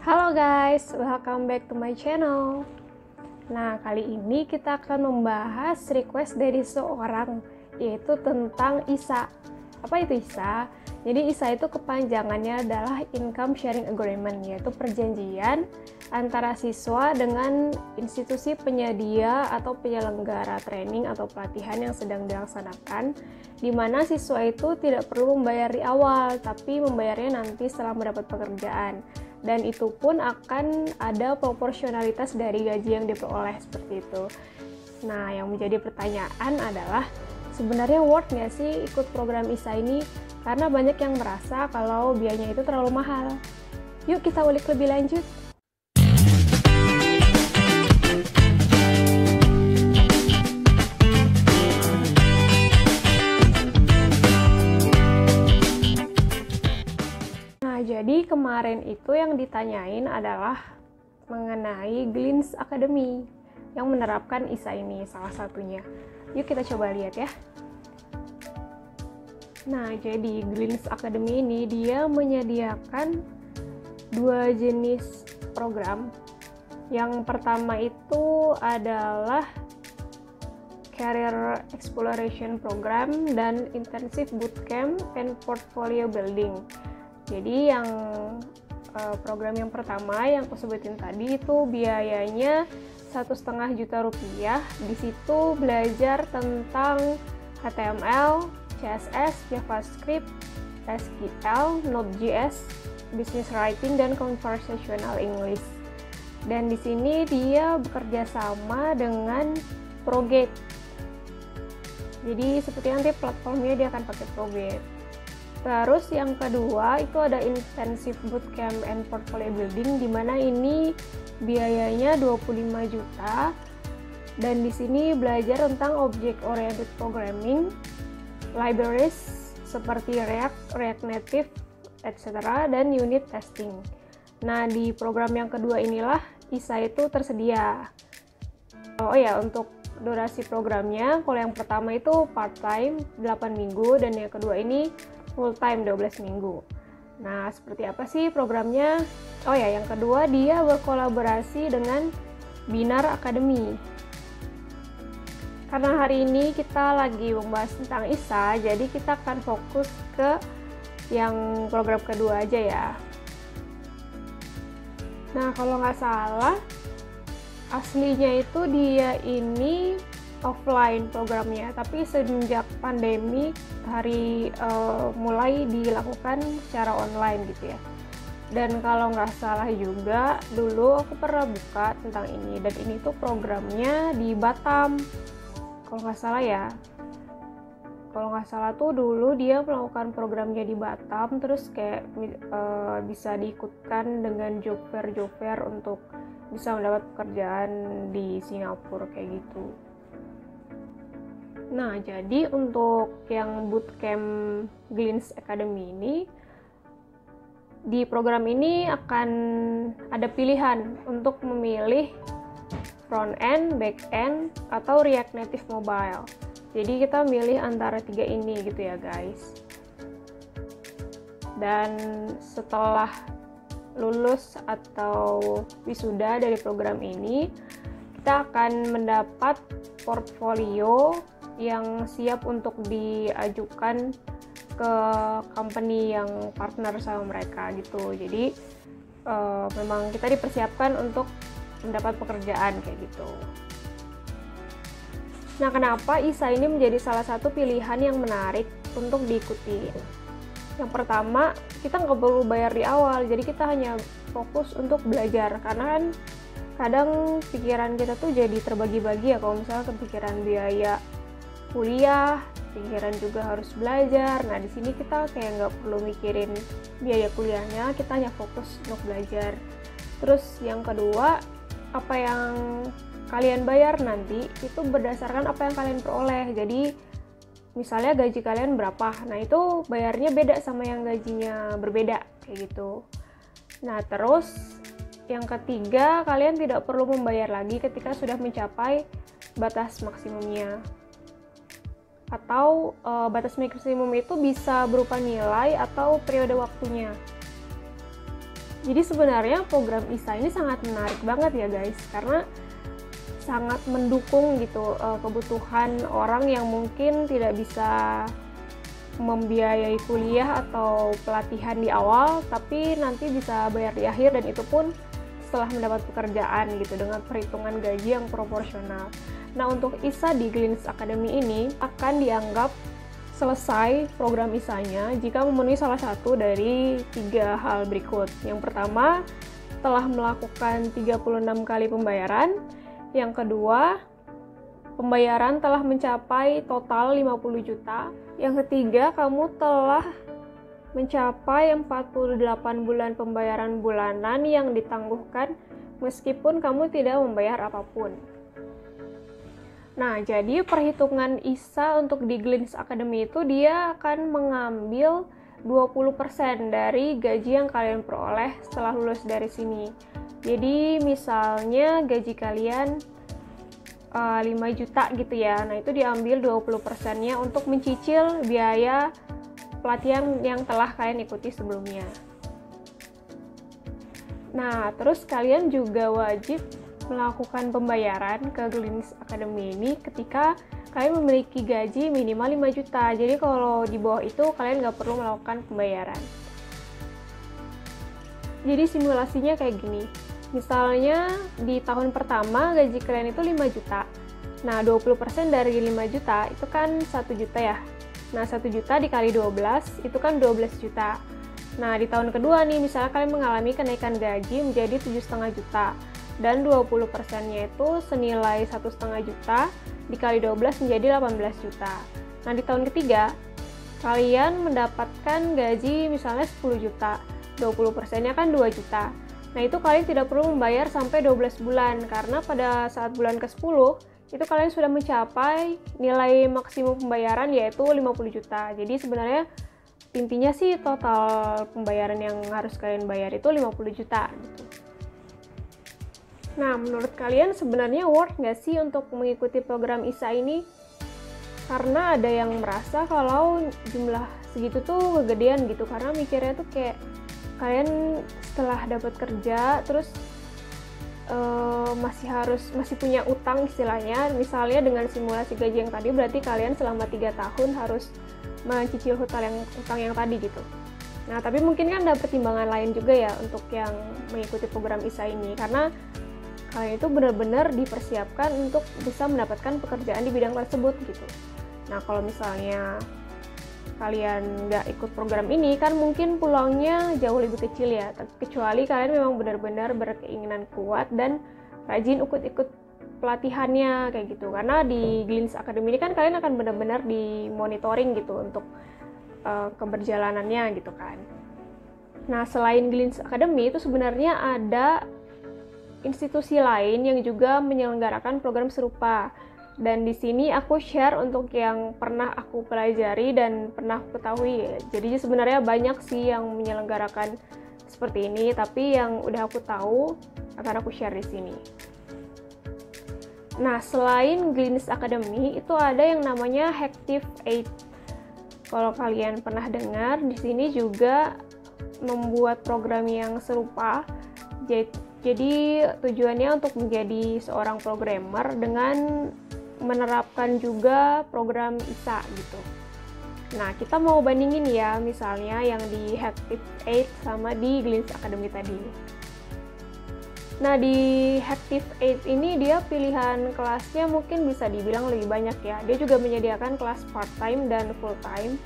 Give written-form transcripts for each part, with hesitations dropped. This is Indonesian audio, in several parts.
Halo guys, welcome back to my channel. Nah, kali ini kita akan membahas request dari seorang, yaitu tentang ISA. Apa itu ISA? Jadi ISA itu kepanjangannya adalah Income Sharing Agreement, yaitu perjanjian antara siswa dengan institusi penyedia atau penyelenggara training atau pelatihan yang sedang dilaksanakan, di mana siswa itu tidak perlu membayar di awal, tapi membayarnya nanti setelah mendapat pekerjaan. Dan itu pun akan ada proporsionalitas dari gaji yang diperoleh seperti itu. Nah, yang menjadi pertanyaan adalah sebenarnya worth nggak sih ikut program ISA ini? Karena banyak yang merasa kalau biayanya itu terlalu mahal. Yuk kita ulik lebih lanjut. Jadi kemarin itu yang ditanyain adalah mengenai Glints Academy yang menerapkan ISA ini salah satunya. Yuk kita coba lihat ya. Nah, jadi Glints Academy ini dia menyediakan dua jenis program. Yang pertama itu adalah Career Exploration Program dan Intensive Bootcamp and Portfolio Building. Jadi yang program yang pertama yang aku sebutin tadi itu biayanya 1,5 juta rupiah. Di situ belajar tentang HTML, CSS, JavaScript, SQL, Node.js, Business Writing, dan Conversational English. Dan di sini dia bekerja sama dengan Progate. Jadi seperti nanti platformnya dia akan pakai Progate. Terus yang kedua itu ada Intensive Bootcamp and Portfolio Building, di mana ini biayanya 25 juta. Dan di sini belajar tentang Object Oriented Programming, libraries seperti React, React Native, etc. dan unit testing. Nah, di program yang kedua inilah ISA itu tersedia. Oh ya, untuk durasi programnya, kalau yang pertama itu part-time 8 minggu dan yang kedua ini full time 12 minggu. Nah, seperti apa sih programnya? Oh ya, yang kedua dia berkolaborasi dengan Binar Academy. Karena hari ini kita lagi membahas tentang ISA, jadi kita akan fokus ke yang program kedua aja ya. Nah, kalau nggak salah, aslinya itu dia ini offline programnya, tapi semenjak pandemi mulai dilakukan secara online gitu ya. Dan kalau nggak salah juga dulu aku pernah buka tentang ini, dan ini tuh programnya di Batam kalau nggak salah ya. Kalau nggak salah tuh dulu dia melakukan programnya di Batam, terus kayak bisa diikutkan dengan job fair untuk bisa mendapat pekerjaan di Singapura kayak gitu. Nah, jadi untuk yang bootcamp Glints Academy ini, di program ini akan ada pilihan untuk memilih front end, back end, atau React Native Mobile. Jadi kita milih antara tiga ini gitu ya guys. Dan setelah lulus atau wisuda dari program ini, kita akan mendapat portfolio yang siap untuk diajukan ke company yang partner sama mereka gitu. Jadi memang kita dipersiapkan untuk mendapat pekerjaan kayak gitu. Nah, kenapa ISA ini menjadi salah satu pilihan yang menarik untuk diikuti? Yang pertama, kita nggak perlu bayar di awal, jadi kita hanya fokus untuk belajar. Karena kan kadang pikiran kita tuh jadi terbagi-bagi ya, kalau misalnya kepikiran biaya kuliah, pikiran juga harus belajar. Nah, di sini kita kayak nggak perlu mikirin biaya kuliahnya, kita hanya fokus untuk belajar. Terus yang kedua, apa yang kalian bayar nanti itu berdasarkan apa yang kalian peroleh. Jadi misalnya gaji kalian berapa, nah itu bayarnya beda sama yang gajinya berbeda kayak gitu. Nah, terus yang ketiga, kalian tidak perlu membayar lagi ketika sudah mencapai batas maksimumnya. Atau batas maksimum itu bisa berupa nilai atau periode waktunya. Jadi sebenarnya program ISA ini sangat menarik banget ya guys, karena sangat mendukung gitu kebutuhan orang yang mungkin tidak bisa membiayai kuliah atau pelatihan di awal, tapi nanti bisa bayar di akhir, dan itu pun setelah mendapat pekerjaan gitu dengan perhitungan gaji yang proporsional. Nah, untuk ISA di Glints Academy ini akan dianggap selesai program ISA-nya jika memenuhi salah satu dari 3 hal berikut. Yang pertama, telah melakukan 36 kali pembayaran. Yang kedua, pembayaran telah mencapai total 50 juta. Yang ketiga, kamu telah mencapai 48 bulan pembayaran bulanan yang ditangguhkan meskipun kamu tidak membayar apapun. Nah, jadi perhitungan ISA untuk di Glints Academy itu dia akan mengambil 20% dari gaji yang kalian peroleh setelah lulus dari sini. Jadi misalnya gaji kalian 5 juta gitu ya. Nah, itu diambil 20%-nya untuk mencicil biaya pelatihan yang telah kalian ikuti sebelumnya. Nah, terus kalian juga wajib melakukan pembayaran ke Glints Academy ini ketika kalian memiliki gaji minimal 5 juta. Jadi kalau di bawah itu kalian nggak perlu melakukan pembayaran. Jadi simulasinya kayak gini. Misalnya di tahun pertama gaji kalian itu 5 juta. Nah, 20% dari 5 juta itu kan 1 juta ya. Nah, 1 juta dikali 12 itu kan 12 juta. Nah, di tahun kedua nih misalnya kalian mengalami kenaikan gaji menjadi 7,5 juta. Dan 20%-nya itu senilai 1,5 juta dikali 12 menjadi 18 juta. Nah, di tahun ketiga, kalian mendapatkan gaji misalnya 10 juta, 20%-nya kan 2 juta. Nah, itu kalian tidak perlu membayar sampai 12 bulan, karena pada saat bulan ke-10, itu kalian sudah mencapai nilai maksimum pembayaran yaitu 50 juta. Jadi sebenarnya intinya sih total pembayaran yang harus kalian bayar itu 50 juta gitu. Nah, menurut kalian sebenarnya worth nggak sih untuk mengikuti program ISA ini? Karena ada yang merasa kalau jumlah segitu tuh kegedean gitu, karena mikirnya tuh kayak kalian setelah dapat kerja terus masih punya utang istilahnya. Misalnya dengan simulasi gaji yang tadi berarti kalian selama 3 tahun harus mencicil utang yang tadi gitu. Nah, tapi mungkin kan ada pertimbangan lain juga ya untuk yang mengikuti program ISA ini, karena kalian itu benar-benar dipersiapkan untuk bisa mendapatkan pekerjaan di bidang tersebut gitu. Nah, kalau misalnya kalian nggak ikut program ini, kan mungkin peluangnya jauh lebih kecil ya, kecuali kalian memang benar-benar berkeinginan kuat dan rajin ikut pelatihannya kayak gitu. Karena di Glints Academy ini kan kalian akan benar-benar dimonitoring gitu untuk keberjalanannya gitu kan. Nah, selain Glints Academy itu sebenarnya ada institusi lain yang juga menyelenggarakan program serupa. Dan di sini aku share untuk yang pernah aku pelajari dan pernah aku ketahui. Jadi sebenarnya banyak sih yang menyelenggarakan seperti ini, tapi yang udah aku tahu akan aku share di sini. Nah, selain Glints Academy itu ada yang namanya Hective 8. Kalau kalian pernah dengar, di sini juga membuat program yang serupa. Jadi tujuannya untuk menjadi seorang programmer dengan menerapkan juga program ISA gitu. Nah, kita mau bandingin ya, misalnya yang di Hective 8 sama di Glints Academy tadi. Nah, di Hective 8 ini dia pilihan kelasnya mungkin bisa dibilang lebih banyak ya. Dia juga menyediakan kelas part-time dan full-time.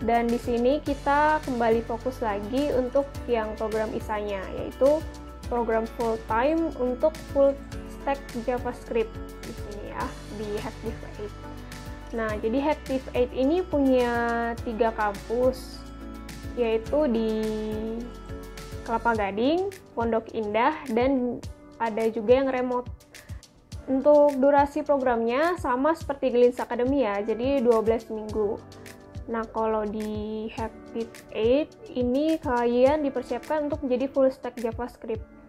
Dan di sini kita kembali fokus lagi untuk yang program ISA-nya, yaitu program full-time untuk full stack JavaScript di sini ya, di Hective 8. Nah, jadi Hective 8 ini punya 3 kampus, yaitu di Kelapa Gading, Pondok Indah, dan ada juga yang remote. Untuk durasi programnya sama seperti Glints Academy ya, jadi 12 minggu. Nah, kalau di Hective 8 ini kalian dipersiapkan untuk menjadi full stack JavaScript.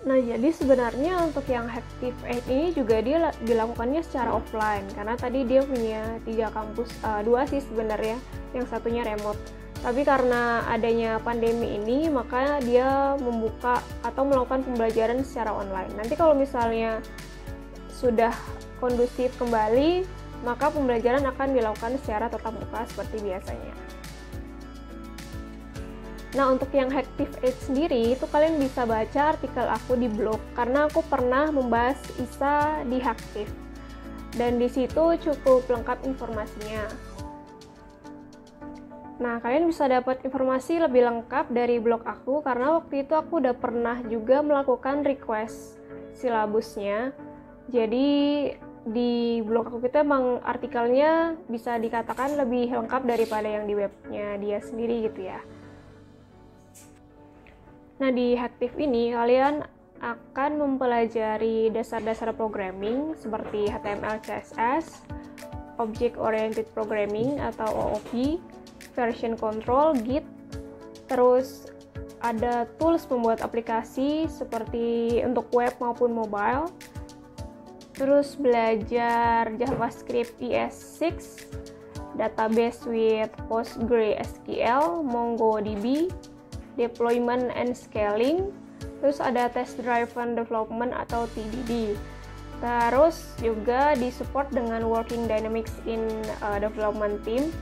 Nah, jadi sebenarnya untuk yang Hective 8 ini juga dia dilakukannya secara offline, karena tadi dia punya 3 kampus, 2 sih sebenarnya, yang satunya remote. Tapi karena adanya pandemi ini, maka dia membuka atau melakukan pembelajaran secara online. Nanti kalau misalnya sudah kondusif kembali, maka pembelajaran akan dilakukan secara tatap muka seperti biasanya. Nah, untuk yang Hactive8 sendiri, itu kalian bisa baca artikel aku di blog, karena aku pernah membahas ISA di Hactive. Dan di situ cukup lengkap informasinya. Nah, kalian bisa dapat informasi lebih lengkap dari blog aku karena waktu itu aku udah pernah juga melakukan request silabusnya. Jadi di blog aku itu emang artikelnya bisa dikatakan lebih lengkap daripada yang di webnya dia sendiri gitu ya. Nah, di Hactive ini kalian akan mempelajari dasar-dasar programming seperti HTML, CSS, Object Oriented Programming atau OOP, version control, Git, terus ada tools pembuat aplikasi seperti untuk web maupun mobile, terus belajar JavaScript ES6, database with PostgreSQL, MongoDB, deployment and scaling, terus ada test driven development atau TDD. Terus juga disupport dengan working dynamics in development team,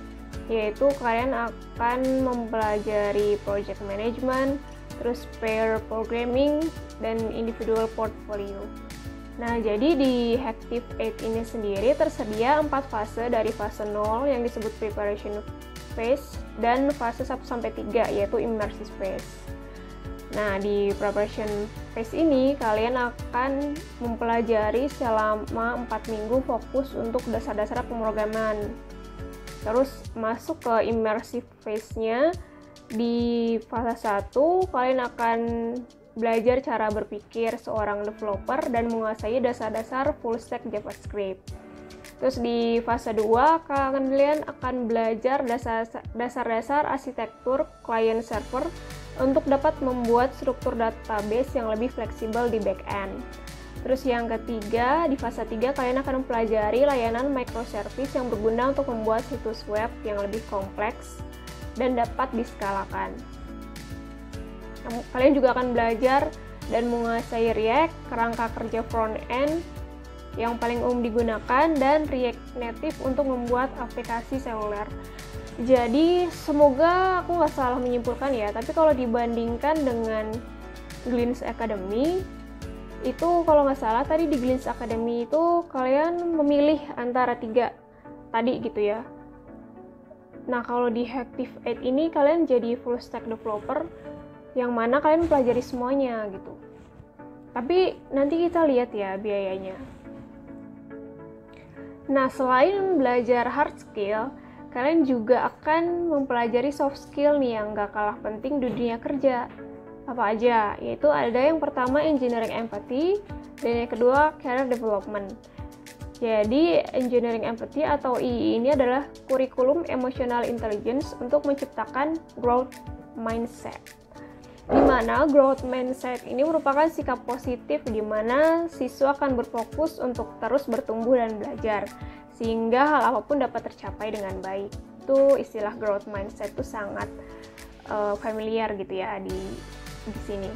yaitu kalian akan mempelajari project management, terus pair programming, dan individual portfolio. Nah, jadi di Hactive8 ini sendiri tersedia 4 fase dari fase 0 yang disebut preparation phase dan fase 1-3 yaitu immersive phase. Nah, di preparation phase ini kalian akan mempelajari selama 4 minggu fokus untuk dasar-dasar pemrograman. Terus masuk ke immersive phase-nya, di fase 1 kalian akan belajar cara berpikir seorang developer dan menguasai dasar-dasar full stack JavaScript. Terus di fase 2 kalian akan belajar dasar-dasar arsitektur client server untuk dapat membuat struktur database yang lebih fleksibel di back-end. Terus yang ketiga, di fase 3 kalian akan mempelajari layanan microservice yang berguna untuk membuat situs web yang lebih kompleks dan dapat diskalakan. Kalian juga akan belajar dan menguasai React, kerangka kerja front-end yang paling umum digunakan, dan React Native untuk membuat aplikasi seluler. Jadi semoga aku nggak salah menyimpulkan ya, tapi kalau dibandingkan dengan Glints Academy, itu kalau nggak salah tadi di Glints Academy itu kalian memilih antara 3 tadi gitu ya. Nah, kalau di Hactive8 ini kalian jadi full stack developer yang mana kalian pelajari semuanya gitu. Tapi nanti kita lihat ya biayanya. Nah, selain belajar hard skill, kalian juga akan mempelajari soft skill nih yang nggak kalah penting di dunia kerja. Apa aja? Yaitu ada yang pertama engineering empathy, dan yang kedua career development. Jadi engineering empathy atau EE ini adalah kurikulum emotional intelligence untuk menciptakan growth mindset. Di mana growth mindset ini merupakan sikap positif di mana siswa akan berfokus untuk terus bertumbuh dan belajar sehingga hal apapun dapat tercapai dengan baik. Itu istilah growth mindset itu sangat familiar gitu ya di sini.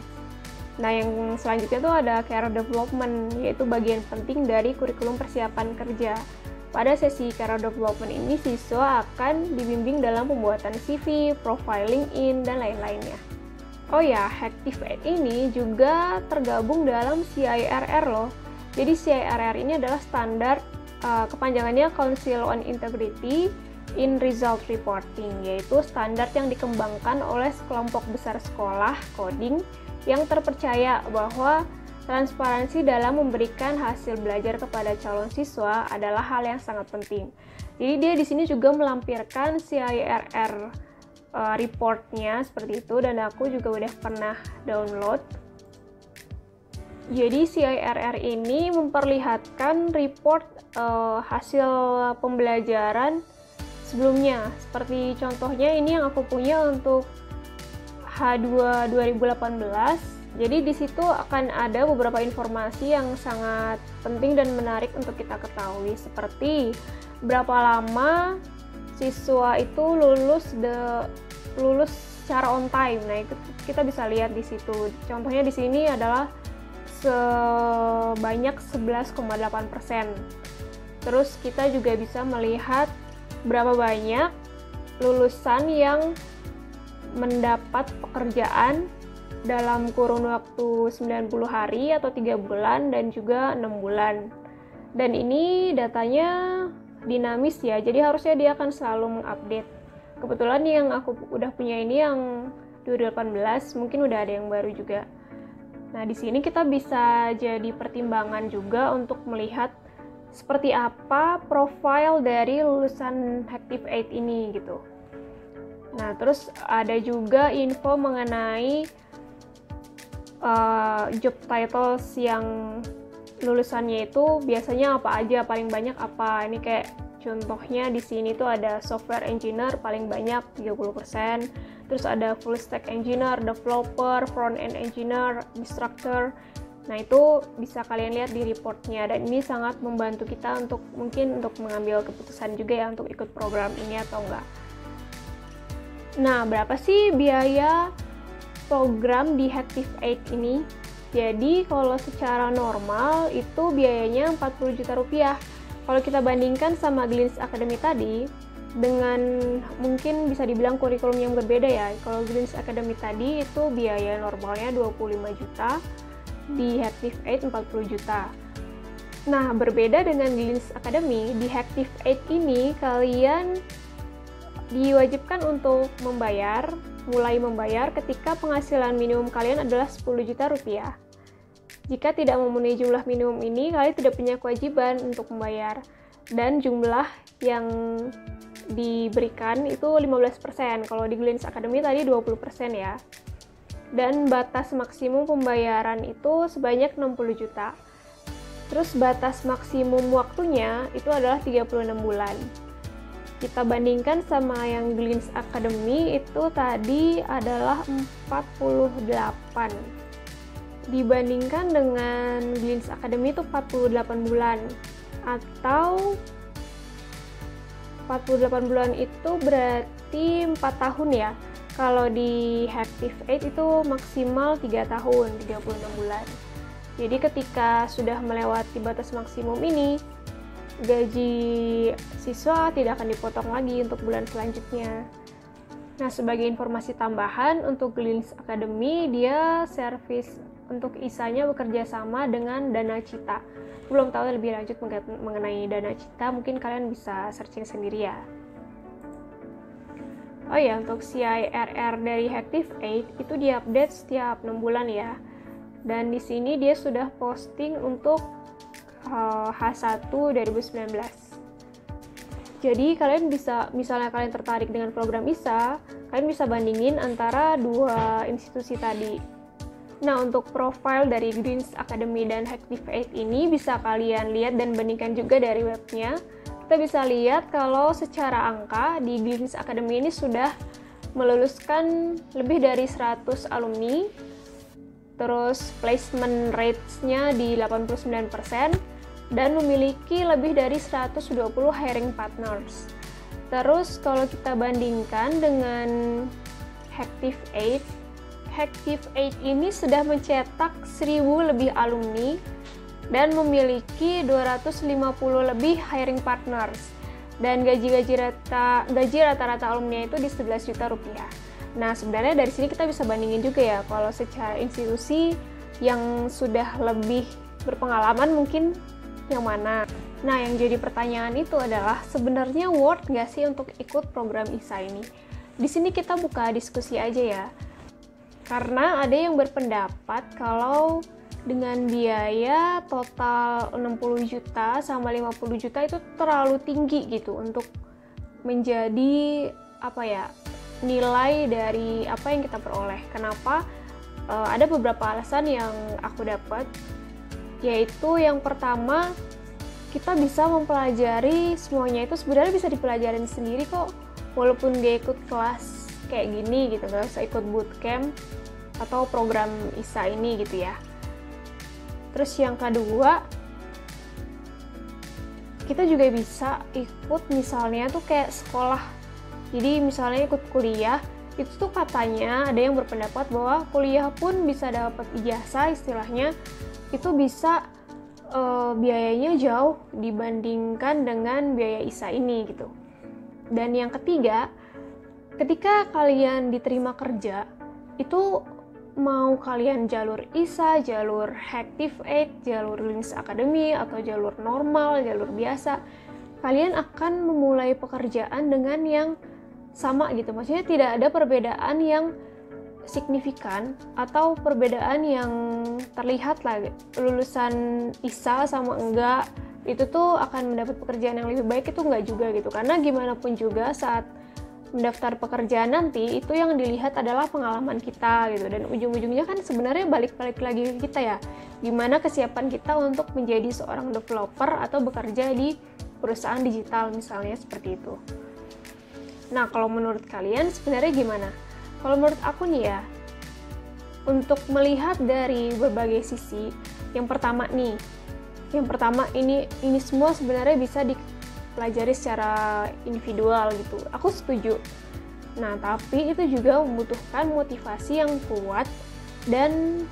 Nah, yang selanjutnya tuh ada career development, yaitu bagian penting dari kurikulum persiapan kerja. Pada sesi career development ini, siswa akan dibimbing dalam pembuatan CV, profiling in, dan lain-lainnya. Oh ya, Hactive8 ini juga tergabung dalam CIRR loh. Jadi CIRR ini adalah standar, kepanjangannya Council on Integrity in Result Reporting, yaitu standar yang dikembangkan oleh sekelompok besar sekolah coding yang terpercaya bahwa transparansi dalam memberikan hasil belajar kepada calon siswa adalah hal yang sangat penting. Jadi dia di sini juga melampirkan CIRR reportnya seperti itu, dan aku juga udah pernah download. Jadi CIRR ini memperlihatkan report hasil pembelajaran sebelumnya. Seperti contohnya ini yang aku punya untuk H2 2018. Jadi di situ akan ada beberapa informasi yang sangat penting dan menarik untuk kita ketahui, seperti berapa lama siswa itu lulus secara on time. Nah, itu kita bisa lihat di situ. Contohnya di sini adalah sebanyak 11,8%. Terus kita juga bisa melihat berapa banyak lulusan yang mendapat pekerjaan dalam kurun waktu 90 hari atau 3 bulan dan juga 6 bulan. Dan ini datanya dinamis ya, jadi harusnya dia akan selalu mengupdate. Kebetulan yang aku udah punya ini yang 2018, mungkin udah ada yang baru juga. Nah, di sini kita bisa jadi pertimbangan juga untuk melihat seperti apa profil dari lulusan Active 8 ini gitu. Nah, terus ada juga info mengenai job titles yang lulusannya itu biasanya apa aja, paling banyak apa. Ini kayak contohnya di sini tuh ada software engineer paling banyak 30%, terus ada full stack engineer, developer, front end engineer, instructor. Nah, itu bisa kalian lihat di reportnya, dan ini sangat membantu kita untuk mungkin untuk mengambil keputusan juga ya untuk ikut program ini atau enggak. Nah, berapa sih biaya program di Active 8 ini? Jadi kalau secara normal itu biayanya 40 juta rupiah. Kalau kita bandingkan sama Glints Academy tadi, dengan mungkin bisa dibilang kurikulum yang berbeda ya. Kalau Glints Academy tadi itu biaya normalnya 25 juta, di Active 8 40 juta. Nah, berbeda dengan Glints Academy, di Active 8 ini kalian diwajibkan untuk mulai membayar ketika penghasilan minimum kalian adalah 10 juta rupiah. Jika tidak memenuhi jumlah minimum ini, kalian tidak punya kewajiban untuk membayar. Dan jumlah yang diberikan itu 15%. Kalau di Glints Academy tadi 20% ya. Dan batas maksimum pembayaran itu sebanyak 60 juta. Terus batas maksimum waktunya itu adalah 36 bulan. Kita bandingkan sama yang Glints Academy itu tadi adalah 48. Dibandingkan dengan Glints Academy itu 48 bulan. Atau 48 bulan itu berarti 4 tahun ya. Kalau di Active 8 itu maksimal 3 tahun, 36 bulan. Jadi ketika sudah melewati batas maksimum ini, gaji siswa tidak akan dipotong lagi untuk bulan selanjutnya. Nah, sebagai informasi tambahan untuk Glints Academy, dia servis untuk ISA-nya bekerja sama dengan Dana Cita. Belum tahu lebih lanjut mengenai Dana Cita, mungkin kalian bisa searching sendiri ya. Oh ya, untuk CIRR dari Active 8 itu diupdate setiap 6 bulan ya. Dan di sini dia sudah posting untuk H1 2019. Jadi kalian bisa, misalnya kalian tertarik dengan program ISA, kalian bisa bandingin antara dua institusi tadi. Nah, untuk profil dari Glints Academy dan Active 8 ini bisa kalian lihat dan bandingkan juga dari webnya. Kita bisa lihat kalau secara angka di Glints Academy ini sudah meluluskan lebih dari 100 alumni, terus placement rates-nya di 89%, dan memiliki lebih dari 120 hiring partners. Terus kalau kita bandingkan dengan Active 8 ini sudah mencetak 1000 lebih alumni dan memiliki 250 lebih hiring partners. Dan gaji rata-rata alumni itu di 11 juta rupiah. Nah, sebenarnya dari sini kita bisa bandingin juga ya, kalau secara institusi yang sudah lebih berpengalaman mungkin yang mana. Nah, yang jadi pertanyaan itu adalah sebenarnya worth nggak sih untuk ikut program ISA ini? Di sini kita buka diskusi aja ya. Karena ada yang berpendapat kalau dengan biaya total 60 juta sama 50 juta itu terlalu tinggi gitu untuk menjadi nilai dari apa yang kita peroleh. Kenapa? Ada beberapa alasan yang aku dapat, yaitu yang pertama, kita bisa mempelajari semuanya itu sebenarnya bisa dipelajarin sendiri kok, walaupun gak ikut kelas kayak gini gitu, gak usah ikut bootcamp atau program ISA ini gitu ya. Terus yang kedua, kita juga bisa ikut misalnya tuh kayak sekolah. Jadi misalnya ikut kuliah itu tuh katanya ada yang berpendapat bahwa kuliah pun bisa dapat ijazah istilahnya, itu bisa biayanya jauh dibandingkan dengan biaya ISA ini gitu. Dan yang ketiga, ketika kalian diterima kerja, itu mau kalian jalur ISA, jalur Active Aid, jalur Lins Academy, atau jalur normal, jalur biasa, kalian akan memulai pekerjaan dengan yang sama gitu. Maksudnya tidak ada perbedaan yang signifikan atau perbedaan yang terlihat lah. Lulusan ISA sama enggak, itu tuh akan mendapat pekerjaan yang lebih baik, itu enggak juga gitu. Karena gimana pun juga saat mendaftar pekerjaan nanti, itu yang dilihat adalah pengalaman kita gitu. Dan ujung-ujungnya kan sebenarnya balik-balik lagi ke kita ya. Gimana kesiapan kita untuk menjadi seorang developer atau bekerja di perusahaan digital misalnya, seperti itu. Nah, kalau menurut kalian sebenarnya gimana? Kalau menurut aku nih ya, untuk melihat dari berbagai sisi, yang pertama ini semua sebenarnya bisa dipelajari secara individual gitu. Aku setuju. Nah, tapi itu juga membutuhkan motivasi yang kuat dan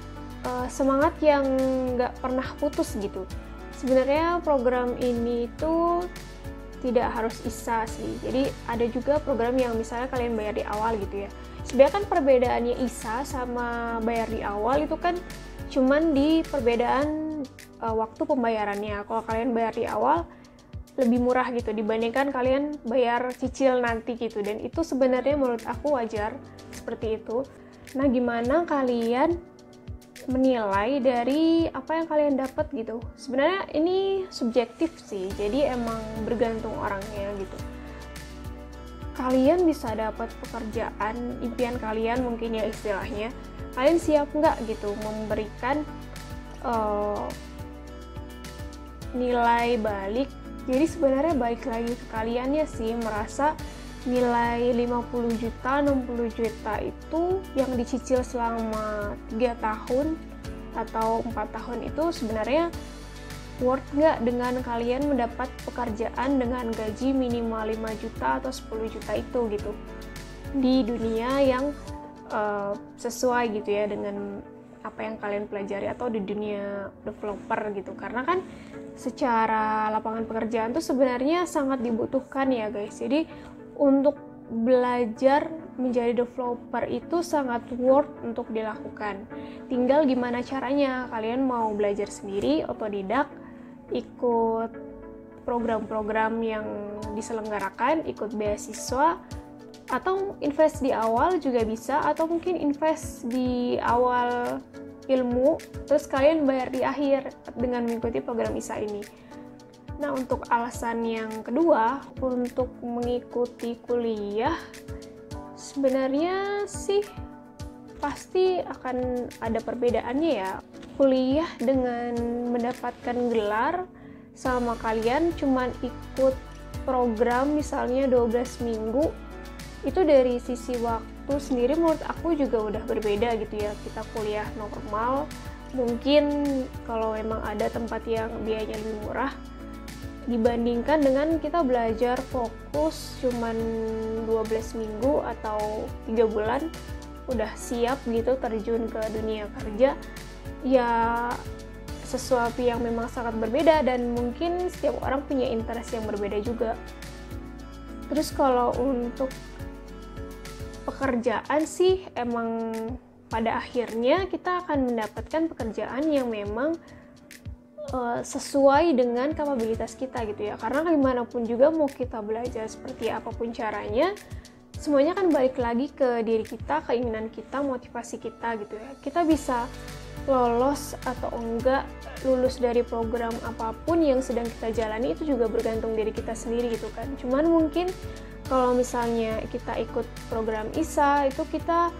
semangat yang nggak pernah putus gitu. Sebenarnya program ini tuh tidak harus ISA sih. Jadi ada juga program yang misalnya kalian bayar di awal gitu ya. Sebenarnya kan perbedaannya ISA sama bayar di awal itu kan cuman di perbedaan waktu pembayarannya. Kalau kalian bayar di awal lebih murah gitu dibandingkan kalian bayar cicil nanti gitu. Dan itu sebenarnya menurut aku wajar seperti itu. Nah, gimana kalian menilai dari apa yang kalian dapat gitu? Sebenarnya ini subjektif sih, jadi emang bergantung orangnya gitu. Kalian bisa dapat pekerjaan impian kalian mungkin ya istilahnya, kalian siap nggak gitu memberikan nilai balik? Jadi sebenarnya balik lagi ke kaliannya sih, merasa nilai 50 juta, 60 juta itu yang dicicil selama 3 tahun atau 4 tahun itu sebenarnya worth nggak dengan kalian mendapat pekerjaan dengan gaji minimal 5 juta atau 10 juta itu gitu di dunia yang sesuai gitu ya dengan apa yang kalian pelajari atau di dunia developer gitu. Karena kan secara lapangan pekerjaan tuh sebenarnya sangat dibutuhkan ya guys. Jadi untuk belajar menjadi developer itu sangat worth untuk dilakukan. Tinggal gimana caranya, kalian mau belajar sendiri, otodidak, ikut program-program yang diselenggarakan, ikut beasiswa, atau invest di awal juga bisa, atau mungkin invest di awal ilmu, terus kalian bayar di akhir dengan mengikuti program ISA ini. Nah, untuk alasan yang kedua, untuk mengikuti kuliah, sebenarnya sih pasti akan ada perbedaannya ya. Kuliah dengan mendapatkan gelar sama kalian cuman ikut program misalnya 12 minggu, itu dari sisi waktu sendiri menurut aku juga udah berbeda gitu ya. Kita kuliah normal, mungkin kalau memang ada tempat yang biayanya lebih murah, dibandingkan dengan kita belajar fokus cuman 12 minggu atau 3 bulan udah siap gitu terjun ke dunia kerja, ya sesuatu yang memang sangat berbeda dan mungkin setiap orang punya interest yang berbeda juga. Terus kalau untuk pekerjaan sih emang pada akhirnya kita akan mendapatkan pekerjaan yang memang sesuai dengan kapabilitas kita gitu ya. Karena gimana pun juga mau kita belajar seperti apapun caranya, semuanya kan balik lagi ke diri kita, keinginan kita, motivasi kita gitu ya. Kita bisa lolos atau enggak lulus dari program apapun yang sedang kita jalani itu juga bergantung diri kita sendiri gitu kan. Cuman mungkin kalau misalnya kita ikut program ISA itu kita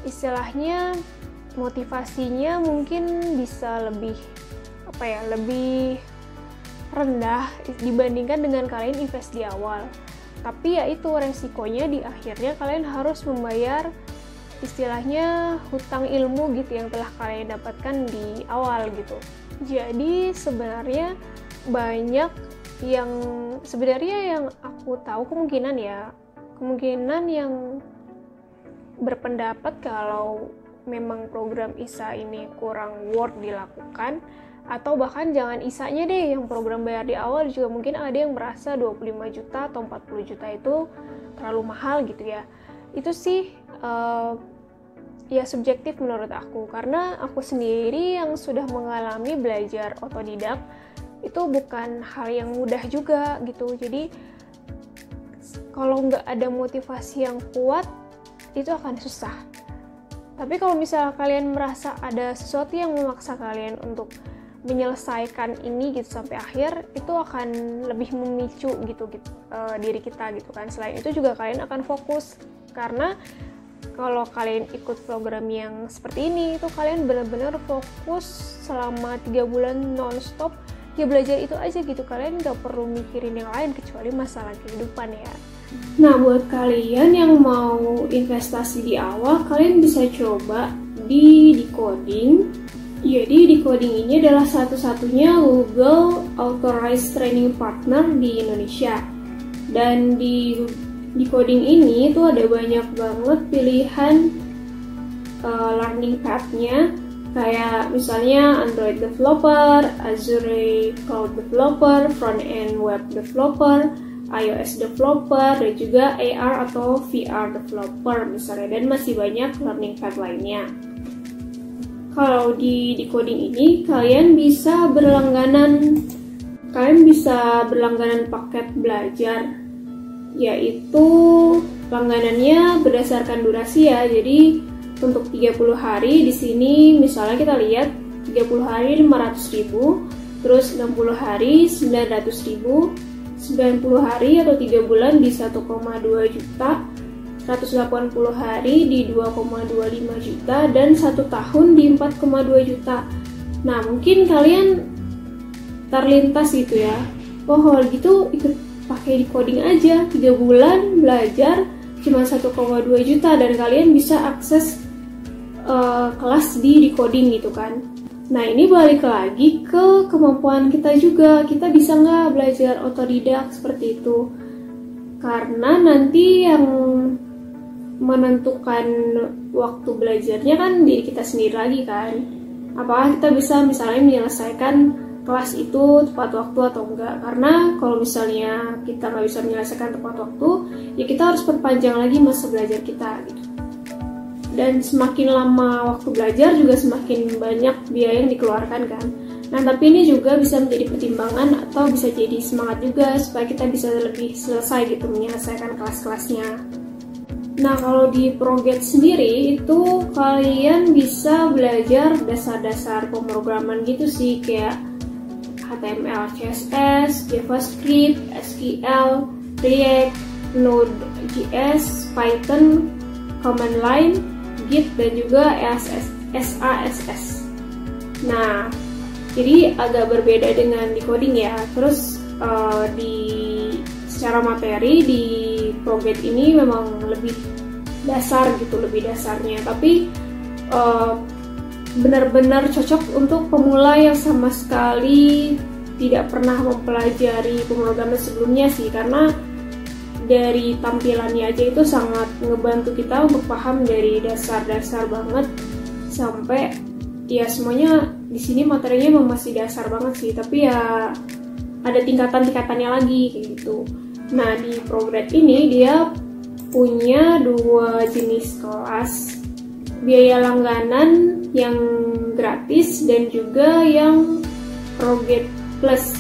istilahnya motivasinya mungkin bisa lebih lebih rendah dibandingkan dengan kalian invest di awal. Tapi ya itu resikonya di akhirnya kalian harus membayar istilahnya hutang ilmu gitu yang telah kalian dapatkan di awal gitu. Jadi sebenarnya banyak yang sebenarnya yang aku tahu kemungkinan yang berpendapat kalau memang program ISA ini kurang worth dilakukan, atau bahkan jangan ISA-nya deh, yang program bayar di awal juga mungkin ada yang merasa 25 juta atau 40 juta itu terlalu mahal gitu ya. Itu sih ya subjektif menurut aku, karena aku sendiri yang sudah mengalami belajar otodidak itu bukan hal yang mudah juga gitu. Jadi kalau nggak ada motivasi yang kuat itu akan susah. Tapi kalau misalnya kalian merasa ada sesuatu yang memaksa kalian untuk menyelesaikan ini gitu sampai akhir, itu akan lebih memicu gitu diri kita gitu kan. Selain itu juga kalian akan fokus, karena kalau kalian ikut program yang seperti ini itu kalian benar-benar fokus selama 3 bulan non-stop ya, belajar itu aja gitu. Kalian nggak perlu mikirin yang lain kecuali masalah kehidupan ya. Nah, buat kalian yang mau investasi di awal, kalian bisa coba di Decoding. Jadi Decoding ini adalah satu-satunya Google Authorized Training Partner di Indonesia. Dan di Decoding ini tuh ada banyak banget pilihan learning path-nya, kayak misalnya Android Developer, Azure Cloud Developer, Front-End Web Developer, iOS Developer, dan juga AR atau VR Developer misalnya, dan masih banyak learning path lainnya. Kalau di Decoding ini kalian bisa berlangganan paket belajar, yaitu langganannya berdasarkan durasi ya. Jadi untuk 30 hari di sini misalnya kita lihat 30 hari 500.000, terus 60 hari 900.000, 90 hari atau 3 bulan di 1,2 juta, 180 hari di 2,25 juta, dan 1 tahun di 4,2 juta. Nah, mungkin kalian terlintas gitu ya, oh kalau gitu ikut pakai Decoding aja, 3 bulan belajar cuma 1,2 juta dan kalian bisa akses kelas di Decoding gitu kan. Nah, ini balik lagi ke kemampuan kita juga. Kita bisa nggak belajar otodidak seperti itu? Karena nanti yang menentukan waktu belajarnya kan diri kita sendiri lagi kan. Apakah kita bisa misalnya menyelesaikan kelas itu tepat waktu atau enggak? Karena kalau misalnya kita nggak bisa menyelesaikan tepat waktu, ya kita harus perpanjang lagi masa belajar kita gitu. Dan semakin lama waktu belajar juga semakin banyak biaya yang dikeluarkan kan. Nah, tapi ini juga bisa menjadi pertimbangan atau bisa jadi semangat juga supaya kita bisa lebih selesai gitu menyelesaikan kelas-kelasnya. Nah, kalau di Proget sendiri itu kalian bisa belajar dasar-dasar pemrograman gitu sih, kayak HTML, CSS, JavaScript, SQL, React, Node.js, Python, command line, Git, dan juga SASS. Nah, jadi agak berbeda dengan Decoding ya. Terus secara materi di Proget ini memang lebih dasar gitu, lebih dasarnya. Tapi benar-benar cocok untuk pemula yang sama sekali tidak pernah mempelajari pemrograman sebelumnya sih, karena dari tampilannya aja itu sangat ngebantu kita untuk paham dari dasar-dasar banget sampai ya semuanya di sini materinya memang masih dasar banget sih, tapi ya ada tingkatan-tingkatannya lagi kayak gitu. Nah, di Proget ini dia punya 2 jenis kelas, biaya langganan yang gratis dan juga yang Proget Plus.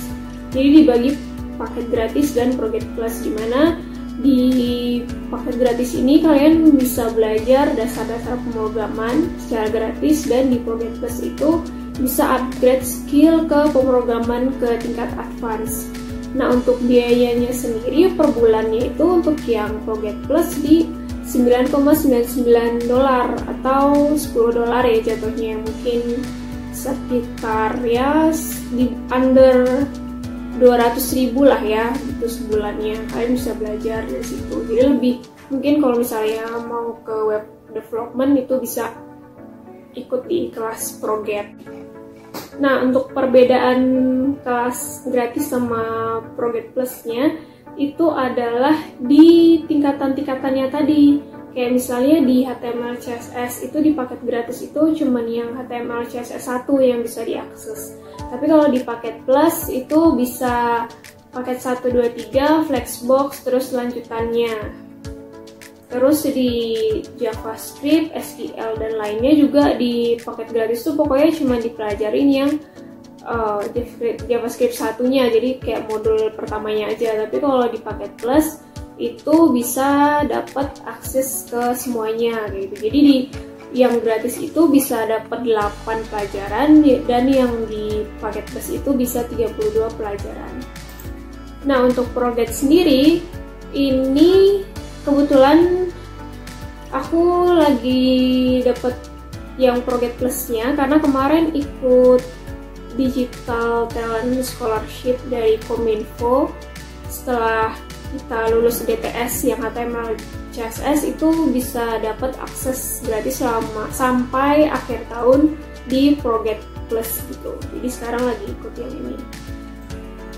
Jadi dibagi paket gratis dan Proget Plus, di mana di paket gratis ini kalian bisa belajar dasar-dasar pemrograman secara gratis, dan di Proget Plus itu bisa upgrade skill ke pemrograman ke tingkat advance. Nah, untuk biayanya sendiri per bulannya itu untuk yang Proget Plus di $9,99 atau $10 ya jatuhnya, mungkin sekitar ya di under 200.000 lah ya itu sebulannya. Kalian bisa belajar dari situ. Jadi lebih mungkin kalau misalnya mau ke web development itu bisa ikut di kelas Proget. Nah, untuk perbedaan kelas gratis sama Proget Plusnya itu adalah di tingkatan-tingkatannya tadi. Kayak misalnya di HTML CSS itu di paket gratis itu cuman yang HTML CSS 1 yang bisa diakses. Tapi kalau di paket plus itu bisa paket 1, 2, 3, Flexbox, terus lanjutannya. Terus di JavaScript, SQL, dan lainnya juga di paket gratis tuh pokoknya cuma dipelajarin yang JavaScript satunya, jadi kayak modul pertamanya aja. Tapi kalau di paket plus itu bisa dapat akses ke semuanya gitu. Jadi di yang gratis itu bisa dapat 8 pelajaran dan yang di paket plus itu bisa 32 pelajaran. Nah, untuk Prograde sendiri ini kebetulan aku lagi dapat yang Prograde Plusnya karena kemarin ikut Digital Talent Scholarship dari Kominfo. Setelah kita lulus DTS yang HTML CSS itu bisa dapat akses gratis sampai akhir tahun di Prograde Plus gitu. Jadi sekarang lagi ikut yang ini.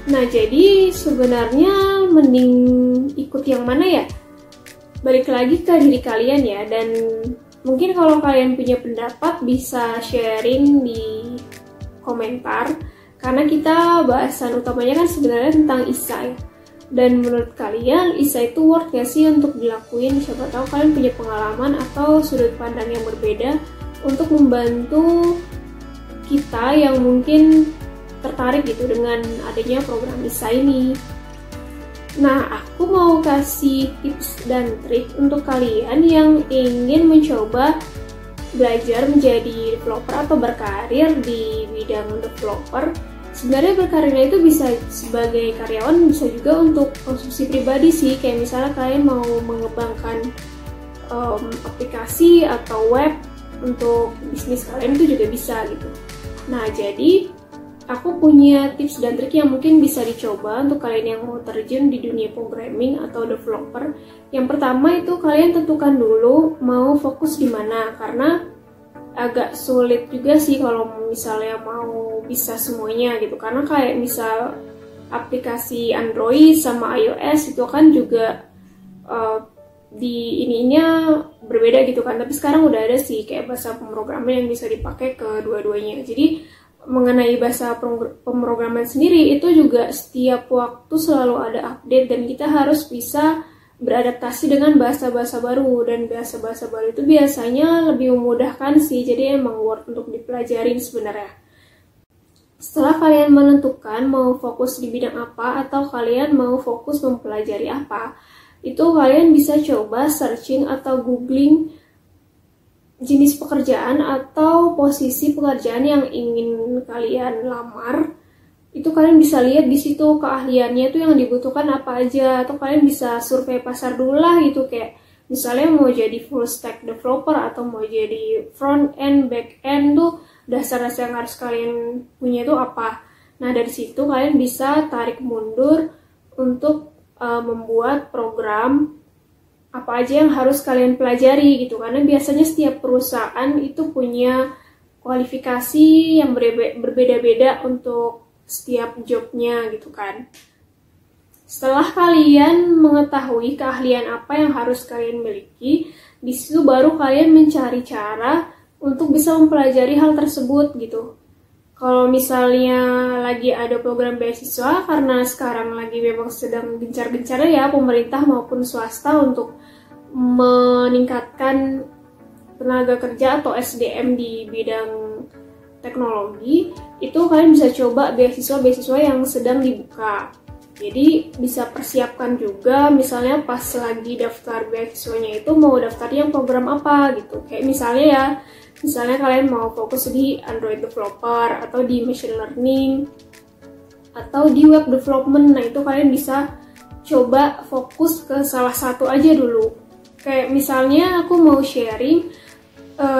Nah, jadi sebenarnya mending ikut yang mana ya? Balik lagi ke diri kalian ya, dan mungkin kalau kalian punya pendapat bisa sharing di komentar, karena kita bahasan utamanya kan sebenarnya tentang ISA ya. Dan menurut kalian ISA itu worth gak sih untuk dilakuin? Siapa tahu kalian punya pengalaman atau sudut pandang yang berbeda untuk membantu kita yang mungkin tertarik gitu dengan adanya program ISA ini. Nah, aku mau kasih tips dan trik untuk kalian yang ingin mencoba belajar menjadi developer atau berkarir di bidang developer. Sebenarnya berkarirnya itu bisa sebagai karyawan, bisa juga untuk konsumsi pribadi sih. Kayak misalnya kalian mau mengembangkan aplikasi atau web untuk bisnis kalian itu juga bisa gitu. Nah, jadi aku punya tips dan trik yang mungkin bisa dicoba untuk kalian yang mau terjun di dunia programming atau developer. Yang pertama itu kalian tentukan dulu mau fokus di mana, karena agak sulit juga sih kalau misalnya mau bisa semuanya gitu. Karena kayak misal aplikasi Android sama iOS itu kan juga di ininya berbeda gitu kan. Tapi sekarang udah ada sih kayak bahasa pemrograman yang bisa dipakai ke dua-duanya. Jadi mengenai bahasa pemrograman sendiri itu juga setiap waktu selalu ada update dan kita harus bisa beradaptasi dengan bahasa-bahasa baru, dan bahasa-bahasa baru itu biasanya lebih memudahkan sih, jadi emang worth untuk dipelajarin sebenarnya. Setelah kalian menentukan mau fokus di bidang apa atau kalian mau fokus mempelajari apa, itu kalian bisa coba searching atau googling jenis pekerjaan atau posisi pekerjaan yang ingin kalian lamar. Itu kalian bisa lihat di situ keahliannya itu yang dibutuhkan apa aja, atau kalian bisa survei pasar dulu lah gitu, kayak misalnya mau jadi full stack developer atau mau jadi front end, back end tuh dasar-dasar yang harus kalian punya itu apa. Nah, dari situ kalian bisa tarik mundur untuk membuat program apa aja yang harus kalian pelajari gitu, karena biasanya setiap perusahaan itu punya kualifikasi yang berbeda-beda untuk setiap jobnya gitu kan. Setelah kalian mengetahui keahlian apa yang harus kalian miliki, di situ baru kalian mencari cara untuk bisa mempelajari hal tersebut gitu. Kalau misalnya lagi ada program beasiswa, karena sekarang lagi memang sedang gencar-gencarnya ya pemerintah maupun swasta untuk meningkatkan tenaga kerja atau SDM di bidang teknologi, itu kalian bisa coba beasiswa-beasiswa yang sedang dibuka. Jadi bisa persiapkan juga, misalnya pas lagi daftar beasiswanya itu mau daftar yang program apa gitu. Kayak misalnya kalian mau fokus di Android developer atau di machine learning atau di web development. Nah, itu kalian bisa coba fokus ke salah satu aja dulu. Kayak misalnya aku mau sharing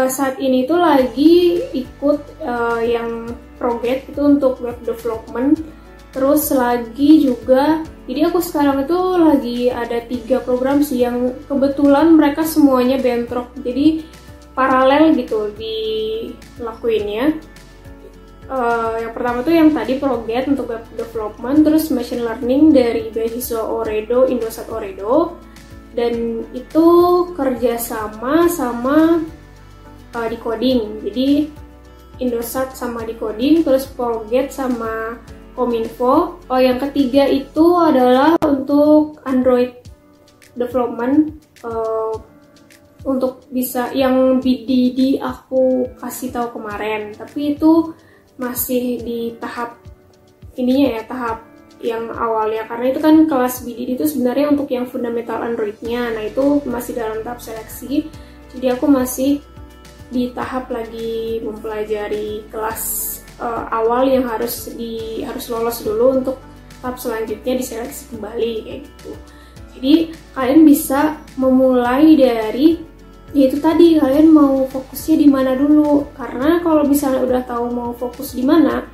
saat ini tuh lagi ikut yang Prograde itu untuk web development. Terus lagi juga, jadi aku sekarang itu lagi ada 3 program sih yang kebetulan mereka semuanya bentrok, jadi paralel gitu dilakuinnya. Yang pertama tuh yang tadi Prograde untuk web development, terus machine learning dari beasiswa Oredo, Indosat Oredo. dan itu kerjasama sama Decoding. Jadi Indosat sama Decoding, terus Polget sama Kominfo. Yang ketiga itu adalah untuk Android development, untuk bisa yang BDD aku kasih tahu kemarin, tapi itu masih di tahap ininya ya, tahap yang awalnya, karena itu kan kelas BDD itu sebenarnya untuk yang fundamental Androidnya. Nah itu masih dalam tahap seleksi, jadi aku masih di tahap lagi mempelajari kelas awal yang harus lolos dulu untuk tahap selanjutnya diseleksi kembali kayak gitu. Jadi kalian bisa memulai dari yaitu tadi, kalian mau fokusnya di mana dulu, karena kalau misalnya udah tahu mau fokus di mana,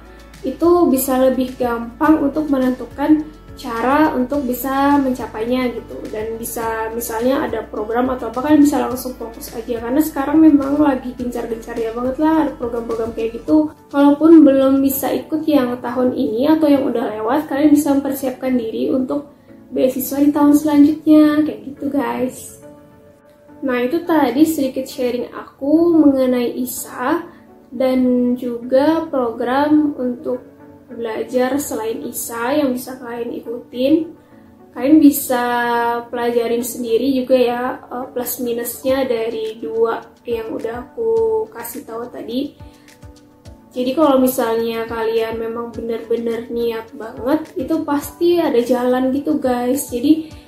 itu bisa lebih gampang untuk menentukan cara untuk bisa mencapainya gitu. Dan bisa misalnya ada program atau apa, kalian bisa langsung fokus aja, karena sekarang memang lagi gencar-gencarnya banget lah ada program-program kayak gitu. Kalaupun belum bisa ikut yang tahun ini atau yang udah lewat, kalian bisa mempersiapkan diri untuk beasiswa di tahun selanjutnya kayak gitu guys. Nah itu tadi sedikit sharing aku mengenai ISA dan juga program untuk belajar selain ISA yang bisa kalian ikutin. Kalian bisa pelajarin sendiri juga ya plus minusnya dari dua yang udah aku kasih tahu tadi. Jadi kalau misalnya kalian memang benar-benar niat banget, itu pasti ada jalan gitu guys. Jadi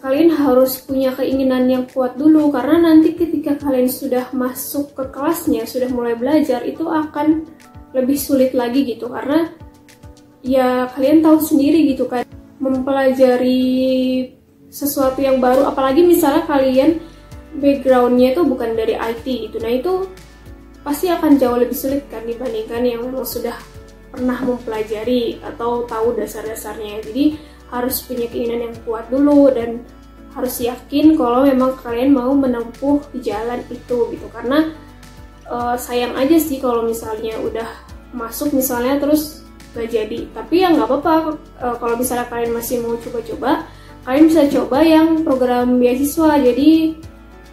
kalian harus punya keinginan yang kuat dulu, karena nanti ketika kalian sudah masuk ke kelasnya, sudah mulai belajar, itu akan lebih sulit lagi gitu. Karena ya kalian tahu sendiri gitu kan, mempelajari sesuatu yang baru, apalagi misalnya kalian backgroundnya itu bukan dari IT gitu. Nah itu pasti akan jauh lebih sulit kan dibandingkan yang memang sudah pernah mempelajari atau tahu dasar-dasarnya. Jadi harus punya keinginan yang kuat dulu dan harus yakin kalau memang kalian mau menempuh di jalan itu gitu. Karena sayang aja sih kalau misalnya udah masuk misalnya terus gak jadi. Tapi ya nggak apa-apa, kalau misalnya kalian masih mau coba-coba, kalian bisa coba yang program beasiswa. Jadi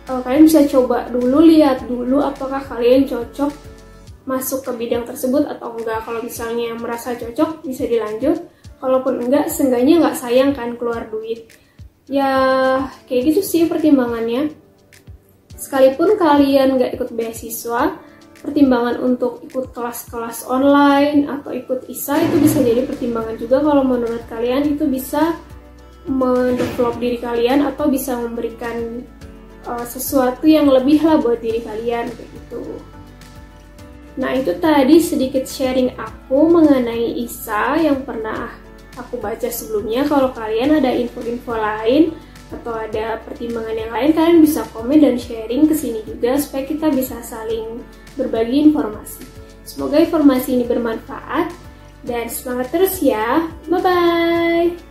kalian bisa coba dulu, lihat dulu apakah kalian cocok masuk ke bidang tersebut atau enggak. Kalau misalnya merasa cocok, bisa dilanjut. Kalaupun enggak, seenggaknya nggak sayang kan keluar duit. Ya kayak gitu sih pertimbangannya. Sekalipun kalian nggak ikut beasiswa, pertimbangan untuk ikut kelas-kelas online atau ikut ISA itu bisa jadi pertimbangan juga kalau menurut kalian itu bisa mendevelop diri kalian atau bisa memberikan sesuatu yang lebih lah buat diri kalian kayak gitu. Nah itu tadi sedikit sharing aku mengenai ISA yang pernah aku baca sebelumnya. Kalau kalian ada info-info lain atau ada pertimbangan yang lain, kalian bisa komen dan sharing ke sini juga supaya kita bisa saling berbagi informasi. Semoga informasi ini bermanfaat dan semangat terus ya. Bye bye.